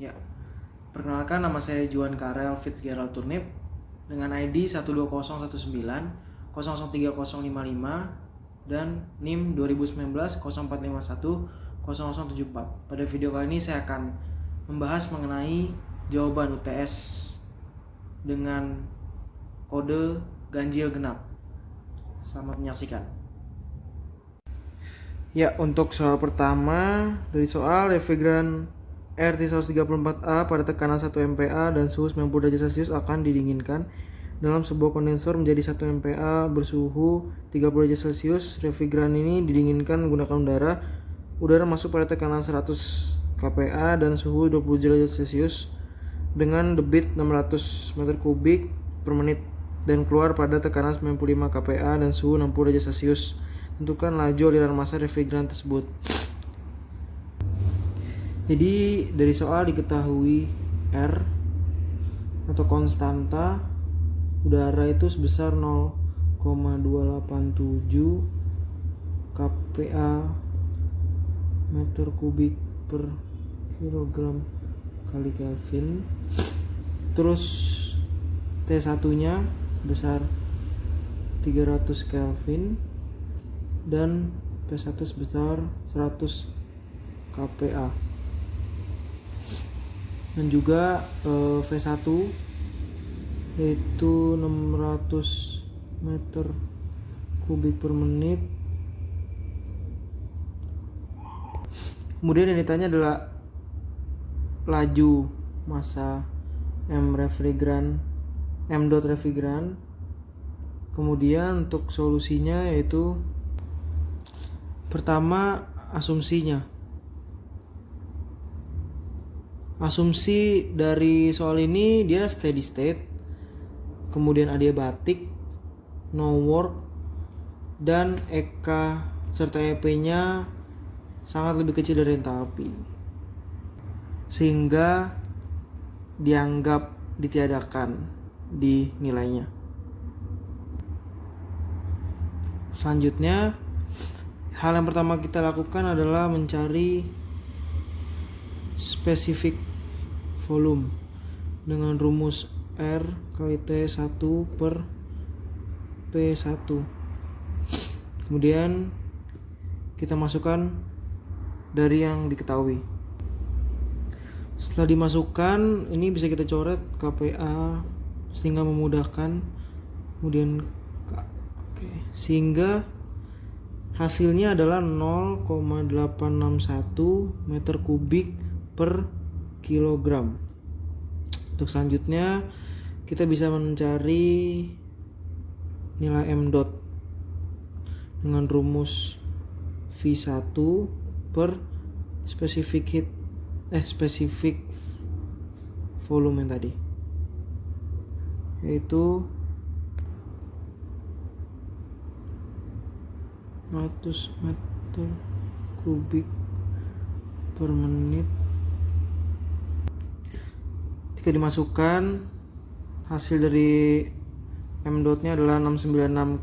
Ya, perkenalkan nama saya Juan Karel Fitzgerald Turnip dengan ID 12019003055 dan NIM 2019 04510074. Pada video kali ini saya akan membahas mengenai jawaban UTS dengan kode ganjil genap. Selamat menyaksikan. Ya, untuk soal pertama dari soal refrigeran RT134A pada tekanan 1 MPa dan suhu 90 derajat Celcius akan didinginkan dalam sebuah kondensor menjadi 1 MPa bersuhu 30 derajat Celcius. Refrigeran ini didinginkan menggunakan udara. Udara masuk pada tekanan 100 kPa dan suhu 20 derajat Celcius dengan debit 600 meter kubik per menit dan keluar pada tekanan 95 kPa dan suhu 60 derajat Celcius. Tentukan laju aliran massa refrigeran tersebut. Jadi dari soal diketahui R atau konstanta udara itu sebesar 0,287 kPa meter kubik per kilogram kali Kelvin. Terus T1 nya sebesar 300 Kelvin dan P1 sebesar 100 kPa. Dan juga V1 yaitu 600 meter kubik per menit. Kemudian yang ditanya adalah laju massa M dot refrigeran. Kemudian untuk solusinya yaitu pertama Asumsi dari soal ini dia steady state, kemudian adiabatik, no work, dan EK serta EP-nya sangat lebih kecil dari entalpi, sehingga dianggap ditiadakan di nilainya. Selanjutnya, hal yang pertama kita lakukan adalah mencari spesifik volume dengan rumus R kali T1 per P1. Kemudian kita masukkan dari yang diketahui. Setelah dimasukkan, ini bisa kita coret KPA sehingga memudahkan. Kemudian sehingga hasilnya adalah 0,861 meter kubik per kilogram. Untuk selanjutnya kita bisa mencari nilai M dot dengan rumus V1 per spesifik volume yang tadi, yaitu 100 meter kubik per menit. Jika dimasukkan, hasil dari M dot-nya adalah 696,9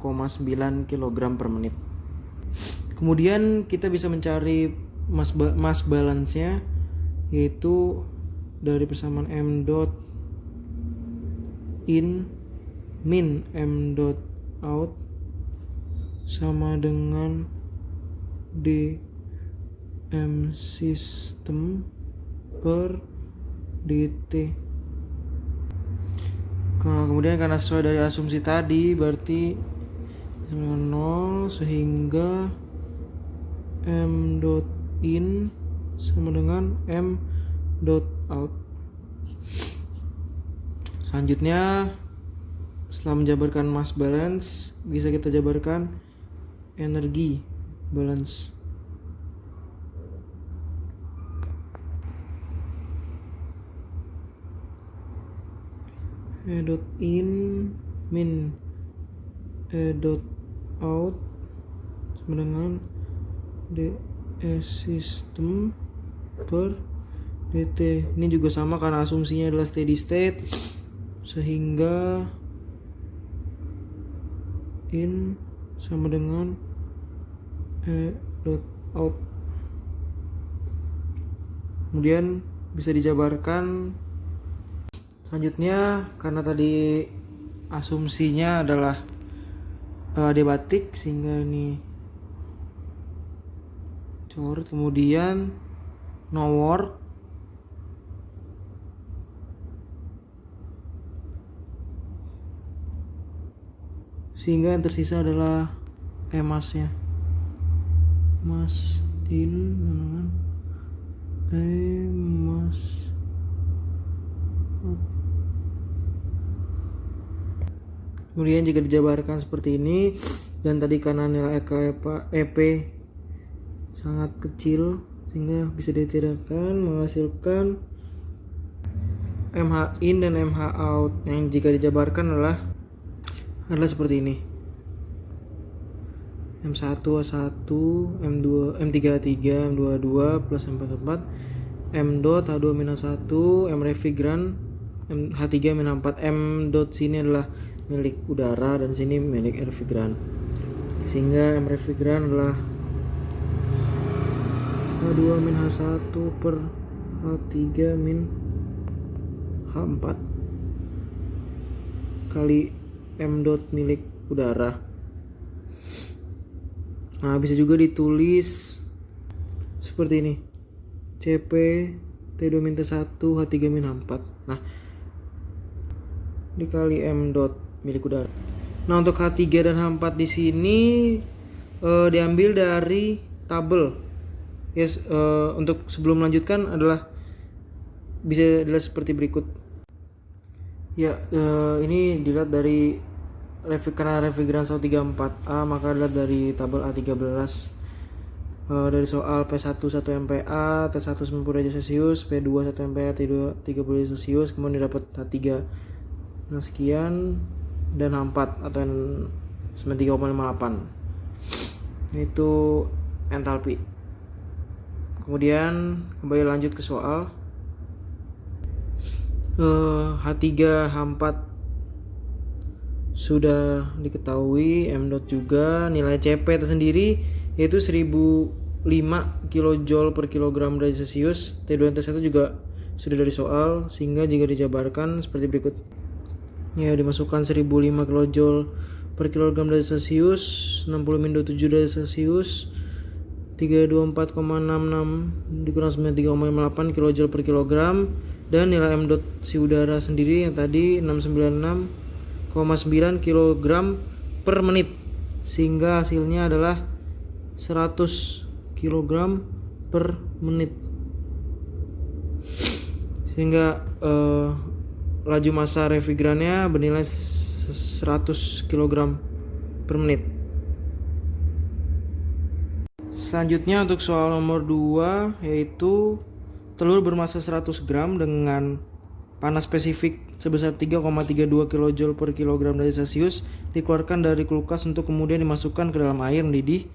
kg per menit. Kemudian kita bisa mencari mass balance-nya, yaitu dari persamaan M dot in min M dot out sama dengan dm system per dt. Kemudian karena sesuai dari asumsi tadi, berarti sama dengan 0, sehingga M dot in sama dengan M dot out. Selanjutnya, setelah menjabarkan mass balance, bisa kita jabarkan energi balance. E dot in min E dot out sama dengan dS system per dt. Ini juga sama karena asumsinya adalah steady state, sehingga in sama dengan E dot out. Kemudian bisa dijabarkan. Selanjutnya karena tadi asumsinya adalah adiabatik sehingga ini coret, kemudian no work, sehingga yang tersisa adalah emasnya, emas kemudian jika dijabarkan seperti ini, dan tadi karena nilai EP sangat kecil sehingga bisa ditidakkan menghasilkan MH in dan MH out, yang jika dijabarkan adalah seperti ini. M1 A1 M2 M33 M22 plus M44 M dot H2 minus 1 M refrigeran H3 minus 4. M dot sini adalah milik udara dan sini milik refrigeran, sehingga M refrigeran adalah H2 min H1 per H3 min H4 kali M dot milik udara. Nah, bisa juga ditulis seperti ini, CP T2 min T1 H3 min H4. Nah, dikali M dot milik udara. Nah, untuk H3 dan H4 di sini diambil dari tabel. Yes, untuk sebelum melanjutkan adalah bisa dilihat seperti berikut. Ya, ini dilihat dari karena refrigeran 134A, maka dilihat dari tabel A13. Dari soal P1 1 MPa, T1 90 derajat Celcius, P2 1 MPa, T2 30 derajat Celcius, kemudian dapat H3 nah sekian, dan H4 atau 93,58 itu entalpi. Kemudian kembali lanjut ke soal. H3 H4 sudah diketahui, M dot juga, nilai CP tersendiri yaitu 1005 kJ per kilogram derajat Celcius. T2 dan T1 juga sudah dari soal, sehingga jika dijabarkan seperti berikut. Ya, dimasukkan 1005 kJ per kilogram derajat Celcius, 60 min 27 derajat Celcius, 324,66 dikurang 93,58 kJ per kilogram, dan nilai M dot si udara sendiri yang tadi 696,9 kg per menit, sehingga hasilnya adalah 100 kg per menit, sehingga laju massa refrigerannya bernilai 100 kg per menit. Selanjutnya untuk soal nomor 2, yaitu telur bermassa 100 gram dengan panas spesifik sebesar 3,32 kJ per kilogram derajat Celcius dikeluarkan dari kulkas untuk kemudian dimasukkan ke dalam air mendidih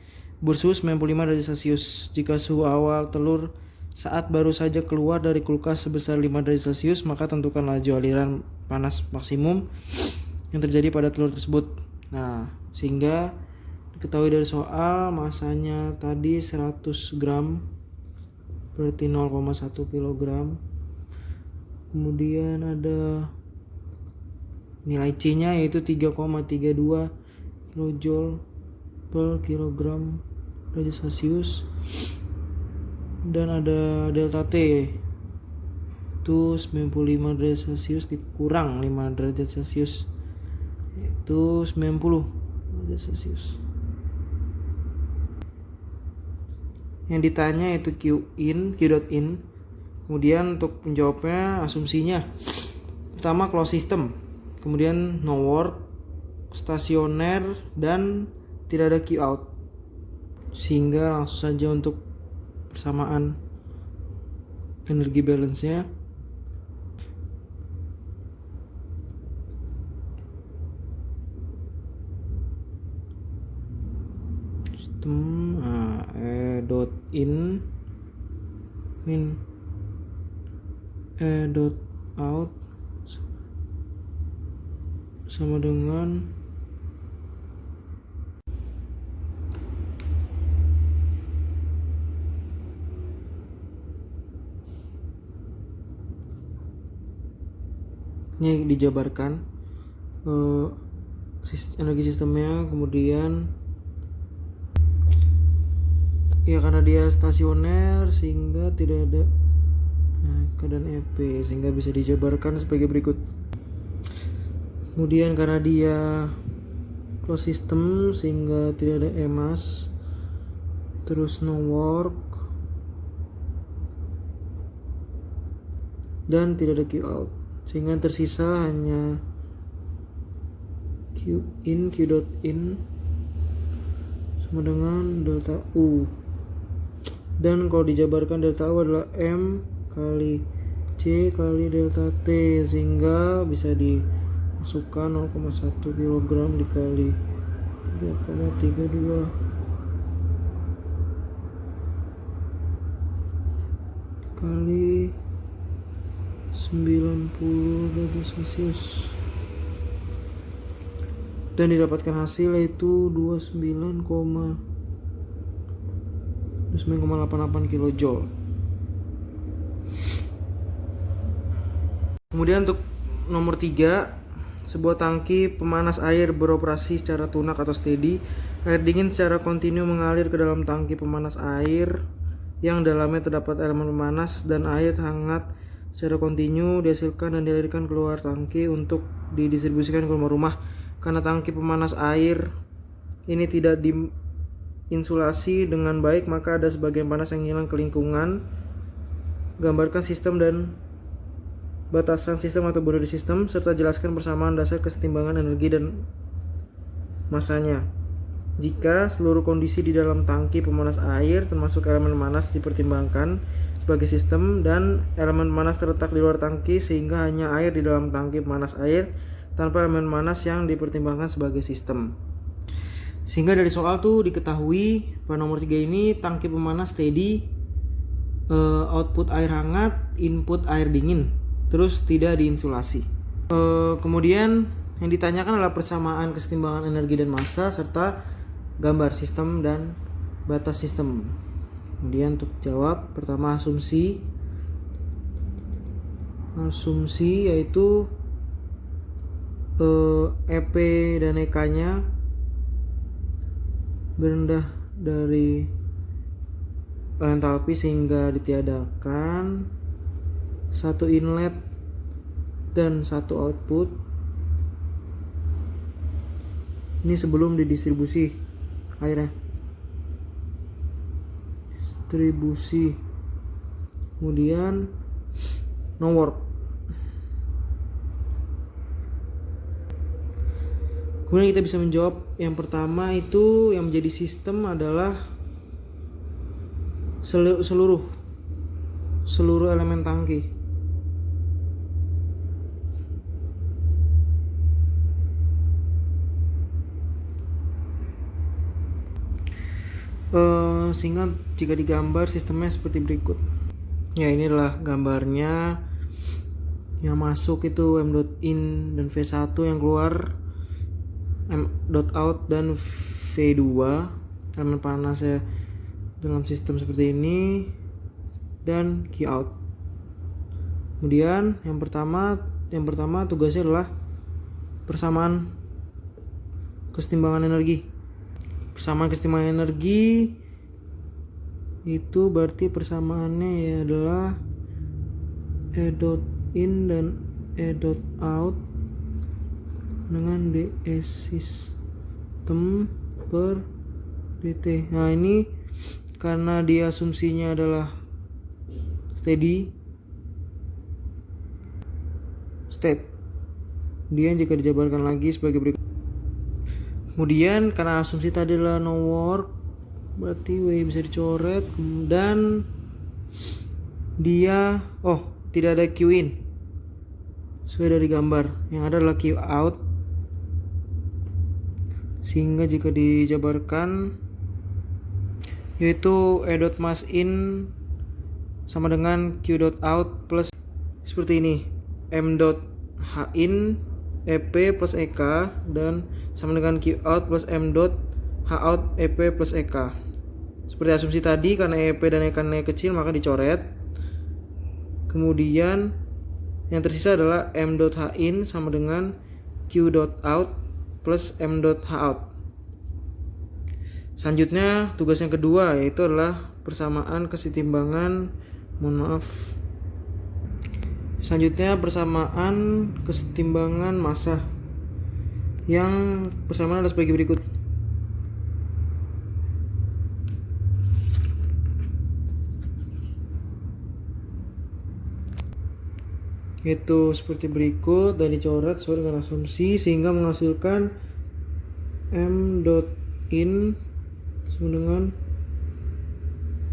bersuhu 95 derajat Celcius. Jika suhu awal telur saat baru saja keluar dari kulkas sebesar 5 derajat Celcius, maka tentukan laju aliran panas maksimum yang terjadi pada telur tersebut. Nah, sehingga diketahui dari soal masanya tadi 100 gram berarti 0,1 kg. Kemudian ada nilai C nya yaitu 3,32 kJ per kilogram derajat Celcius, dan ada delta T itu 95 derajat Celcius dikurang 5 derajat Celcius itu 90 derajat Celcius. Yang ditanya itu Q dot in. Kemudian untuk menjawabnya asumsinya pertama closed system, kemudian no work, stasioner, dan tidak ada Q out, sehingga langsung saja untuk persamaan energi balance-nya. Sistem E dot in min E dot out sama dengan Ini dijabarkan energi sistemnya. Kemudian ya karena dia stasioner sehingga tidak ada keadaan EP, sehingga bisa dijabarkan sebagai berikut. Kemudian karena dia closed system sehingga tidak ada EMAS, terus no work, dan tidak ada Q out, sehingga tersisa hanya Q dot in sama dengan delta U. Dan kalau dijabarkan delta U adalah M kali C kali delta T, sehingga bisa dimasukkan 0,1 kg dikali 3,32 kali 90 derajat Celcius, dan didapatkan hasil yaitu 29,88 kJ. Kemudian untuk nomor 3, sebuah tangki pemanas air beroperasi secara tunak atau steady. Air dingin secara kontinu mengalir ke dalam tangki pemanas air yang dalamnya terdapat elemen pemanas, dan air hangat secara kontinu dihasilkan dan dialirkan keluar tangki untuk didistribusikan ke rumah-rumah. Karena tangki pemanas air ini tidak diinsulasi dengan baik, maka ada sebagian panas yang hilang ke lingkungan. Gambarkan sistem dan batasan sistem atau boundary system, serta jelaskan persamaan dasar kesetimbangan energi dan masanya. Jika seluruh kondisi di dalam tangki pemanas air termasuk elemen panas dipertimbangkan sebagai sistem, dan elemen panas terletak di luar tangki sehingga hanya air di dalam tangki pemanas air tanpa elemen panas yang dipertimbangkan sebagai sistem. Sehingga dari soal tuh diketahui pada nomor 3 ini tangki pemanas steady, output air hangat, input air dingin, terus tidak diinsulasi. Kemudian yang ditanyakan adalah persamaan kesetimbangan energi dan massa serta gambar sistem dan batas sistem. Kemudian untuk jawab, pertama asumsi yaitu EP dan EK nya berendah dari entalpi sehingga ditiadakan satu inlet dan satu output. Ini sebelum didistribusi airnya, distribusi. Kemudian no work. Kemudian kita bisa menjawab yang pertama, itu yang menjadi sistem adalah seluruh elemen tangki. Sehingga jika digambar sistemnya seperti berikut. Ya, ini adalah gambarnya. Yang masuk itu M.in dan V1, yang keluar M.out dan V2. Elemen panasnya dalam sistem seperti ini, dan Q out. Kemudian yang pertama tugasnya adalah persamaan kesetimbangan energi. Persamaan kesetimbangan energi itu berarti persamaannya ya adalah E.in dan E.out dengan dS sistem per dt. Nah, ini karena dia asumsinya adalah steady state, kemudian jika dijabarkan lagi sebagai berikut. Kemudian karena asumsi tadi adalah no work, berarti W bisa dicoret, dan dia tidak ada Q in sesuai dari gambar, yang ada adalah Q out, sehingga jika dijabarkan yaitu E.mass in sama dengan Q.out plus seperti ini, M.hin EP plus EK dan sama dengan Q.out plus M.hout EP plus EK. Seperti asumsi tadi, karena EP dan EK kecil maka dicoret. Kemudian Yang tersisa adalah m.hin sama dengan q.out plus m.hout. Selanjutnya tugas yang kedua yaitu adalah persamaan kesetimbangan kesetimbangan massa. Yang persamaan adalah sebagai berikut. Itu seperti berikut dan dicoret sesuai dengan asumsi sehingga menghasilkan m.in sama dengan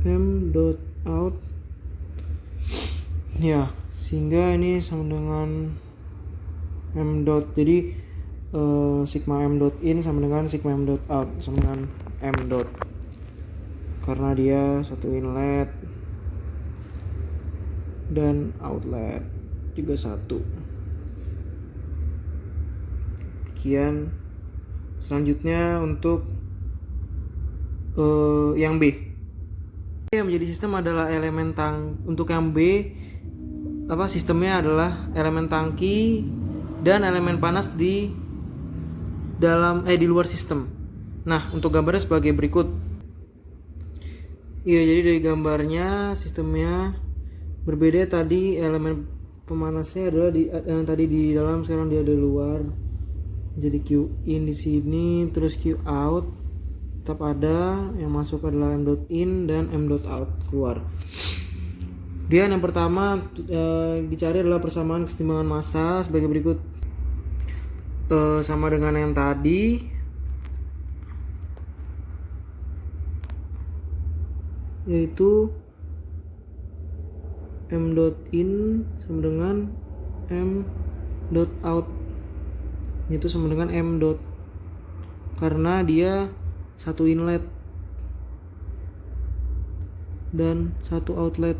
m.out. Ya, sehingga ini sama dengan m. Jadi sigma m.in sama dengan sigma m.out sama dengan m. Karena dia satu inlet dan outlet juga satu. Sekian. Selanjutnya untuk yang B. Yang menjadi sistem adalah elemen untuk yang B sistemnya adalah elemen tangki dan elemen panas di luar sistem. Nah, untuk gambarnya sebagai berikut. Iya, jadi dari gambarnya sistemnya berbeda. Tadi elemen pemanasnya adalah yang tadi di dalam, sekarang dia di luar. Jadi Q in di sini, terus Q out tetap ada, yang masuk adalah m.in dan m.out keluar. Kemudian yang pertama dicari adalah persamaan kesetimbangan massa sebagai berikut. Sama dengan yang tadi, yaitu m.in sama dengan m.out, itu sama dengan m. Karena dia satu inlet dan satu outlet.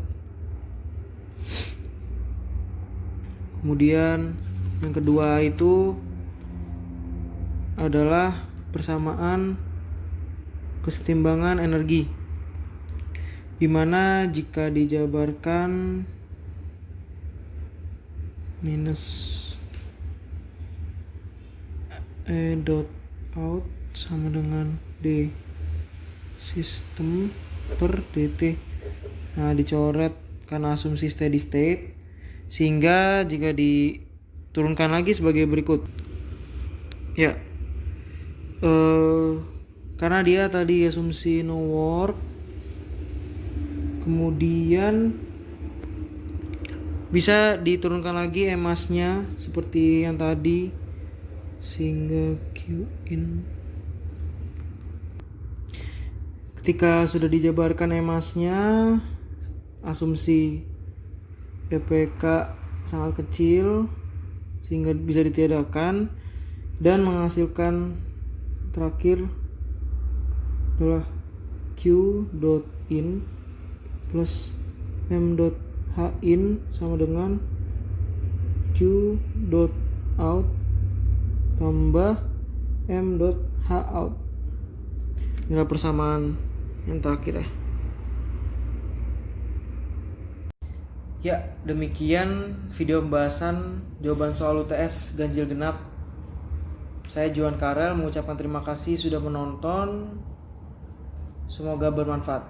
Kemudian yang kedua itu adalah persamaan kesetimbangan energi, dimana jika dijabarkan minus E.out sama dengan D sistem per dt. Nah, dicoret karena asumsi steady state, sehingga jika diturunkan lagi sebagai berikut. Ya, karena dia tadi asumsi no work, kemudian bisa diturunkan lagi emasnya seperti yang tadi, sehingga Q in. Ketika sudah dijabarkan emasnya, asumsi EPK sangat kecil sehingga bisa ditiadakan dan menghasilkan terakhir adalah Q.in plus M.hin sama dengan Q.out tambah M.hout. Inilah persamaan yang terakhir ya. Ya, demikian video pembahasan jawaban soal UTS ganjil genap. Saya Juan Karel mengucapkan terima kasih sudah menonton. Semoga bermanfaat.